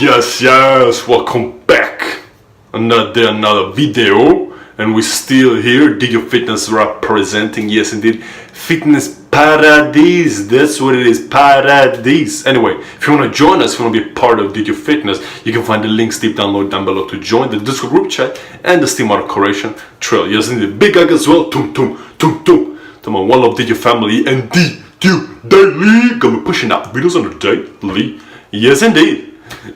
Yes, welcome back. Another video, and we're still here. Dtube Fitness representing, yes indeed, Fitness Paradise. That's what it is, Paradise. Anyway, if you want to join us, if you want to be part of Dtube Fitness, you can find the links deep download down below to join the Discord group chat and the Steemit correction trail. Yes indeed, big hug as well. To my one love Dtube family and Dtube daily. Gonna be pushing out videos on the daily. Yes indeed.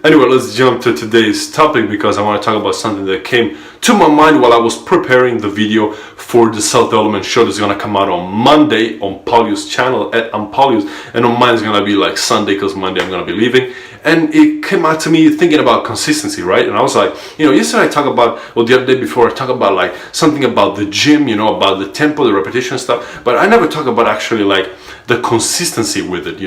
Anyway, let's jump to today's topic because I want to talk about something that came to my mind while I was preparing the video for the self-development show that's going to come out on Monday on Paulius' channel at Paulius, and on mine is going to be like Sunday because Monday I'm going to be leaving. And it came out to me thinking about consistency, right? And I was like, yesterday I talked about, or the other day before, I talked about like something about the gym, about the tempo, the repetition stuff, but I never talk about actually like the consistency with it,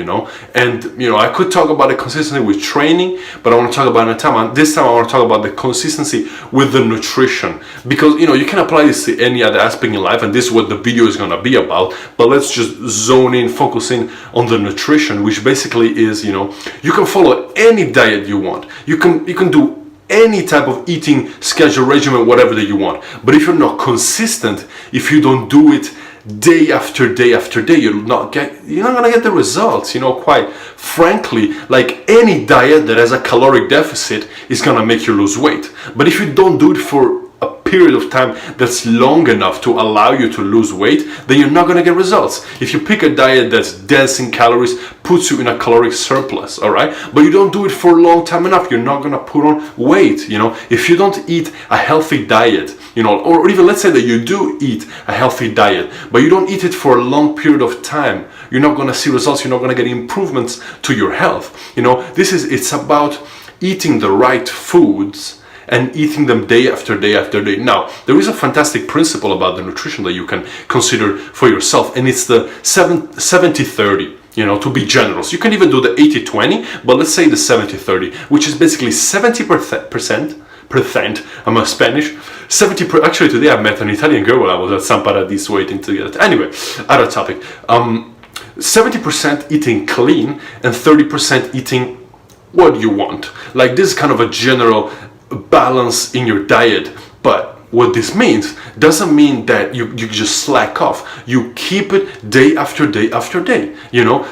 and I could talk about the consistency with training, but I want to talk about this time I want to talk about the consistency with the nutrition, because you can apply this to any other aspect in life, and this is what the video is going to be about. But let's just zone in, focusing on the nutrition, which basically is, you can follow any diet you want, you can do any type of eating schedule, regimen, whatever that you want, but if you're not consistent, if you don't do it day after day after day, you're not gonna get the results. Quite frankly, like any diet that has a caloric deficit is gonna make you lose weight, but if you don't do it for a period of time that's long enough to allow you to lose weight, then you're not going to get results. If you pick a diet that's dense in calories, puts you in a caloric surplus, all right, but you don't do it for a long time enough, you're not going to put on weight. If you don't eat a healthy diet, or even let's say that you do eat a healthy diet, but you don't eat it for a long period of time, you're not going to see results, you're not going to get improvements to your health. It's about eating the right foods and eating them day after day after day. Now, there is a fantastic principle about the nutrition that you can consider for yourself, and it's the 70-30, to be generous. You can even do the 80-20, but let's say the 70-30, which is basically 70%, I'm a Spanish, 70%, actually today I met an Italian girl while I was at San Paradis waiting to get it. Anyway, other topic. 70% eating clean and 30% eating what you want. Like, this is kind of a general balance in your diet, but what this means doesn't mean that you just slack off. You keep it day after day after day.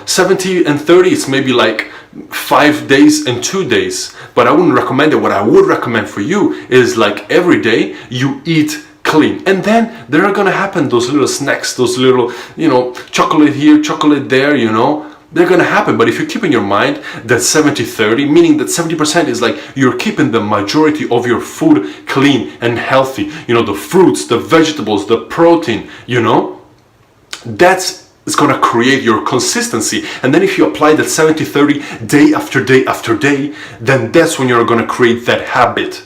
70 and 30 is maybe like 5 days and 2 days, but I wouldn't recommend it. What I would recommend for you is like every day you eat clean, and then there are gonna happen those little snacks, those little chocolate here, chocolate there, they're gonna happen. But if you keep in your mind that 70-30, meaning that 70% is like you're keeping the majority of your food clean and healthy, the fruits, the vegetables, the protein, that's gonna create your consistency. And then if you apply that 70-30 day after day after day, then that's when you're gonna create that habit.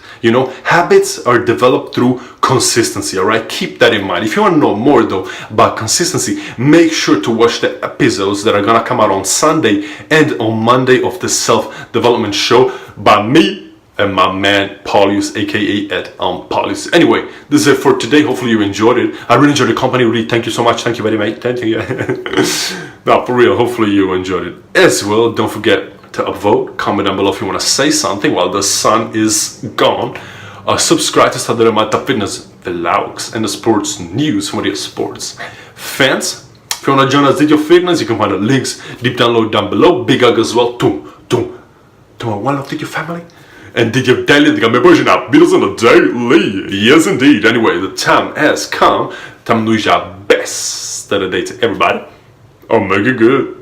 Habits are developed through consistency, all right? Keep that in mind. If you want to know more though about consistency, make sure to watch the episodes that are gonna come out on Sunday and on Monday of the self-development show by me and my man Paulius, aka at Paulius. Anyway, this is it for today. Hopefully you enjoyed it. I really enjoyed the company. Really, thank you so much. Thank you very much. Thank you. No, for real. Hopefully you enjoyed it as well. Don't forget to upvote, comment down below if you want to say something while the sun is gone. Subscribe to start the Dtube Fitness vlogs and the sports news from the sports fans. If you want to join us Dtube Fitness, you can find the links deep download down below. Big hug as well to my one love Dtube family and Dtube daily. They got me pushing out videos on the daily. Yes indeed. Anyway, the time has come. Time to do your best. That a day to everybody. Oh, make it good.